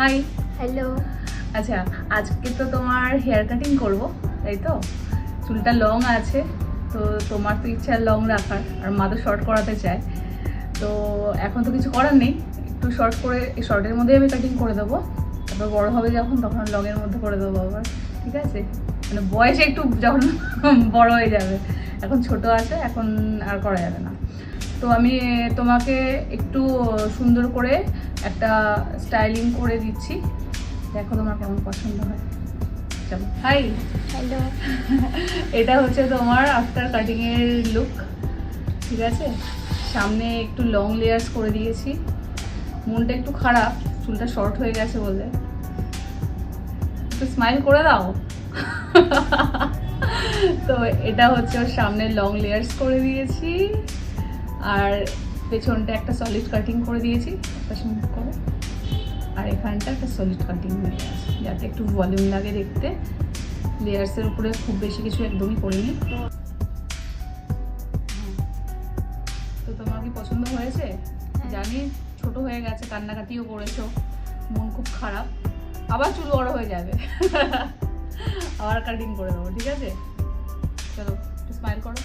High. Hello. আচ্ছা, আজকে তো তোমার হেয়ার কাটিং করব, তাই তো? চুলটা লং আছে, তো তোমার তো ইচ্ছা লং রাখার, আর মা তো শর্ট করাতে চায়। তো এখন তো কিছু করার নেই, একটু শর্ট করে এই শর্টের মধ্যেই আমি কাটিং করে দেবো। তারপর বড় হবে যখন, তখন লংয়ের মধ্যে করে দেবো আবার, ঠিক আছে? মানে বয়সে একটু যখন বড় হয়ে যাবে, এখন ছোট আছে, এখন আর করা যাবে না। তো আমি তোমাকে একটু সুন্দর করে একটা স্টাইলিং করে দিচ্ছি, দেখো তোমার কেমন পছন্দ হয়। চলো। হাই। হ্যালো। এটা হচ্ছে তোমার আফটার কাটিং এর লুক, ঠিক আছে? সামনে একটু লং লেয়ার্স করে দিয়েছি, মনটা একটু খারাপ চুলটা শর্ট হয়ে গেছে বলে। একটু স্মাইল করে দাও। তো এটা হচ্ছে ওর সামনে লং লেয়ার্স করে দিয়েছি, আর পেছনটা একটা সলিড কাটিং করে দিয়েছি একটা সুন্দর করে, আর এখানটা একটা সলিড কাটিং হয়ে গেছে, যাতে একটু ভলিউম লাগে দেখতে। লেয়ার্সের উপরে খুব বেশি কিছু একদমই করিনি। তো তোমার কি পছন্দ হয়েছে? জানি ছোট হয়ে গেছে, কান্নাকাটিও করেছো, মন খুব খারাপ। আবার চুল বড় হয়ে যাবে, আবার কাটিং করে দেবো, ঠিক আছে? চলো, স্মাইল করো।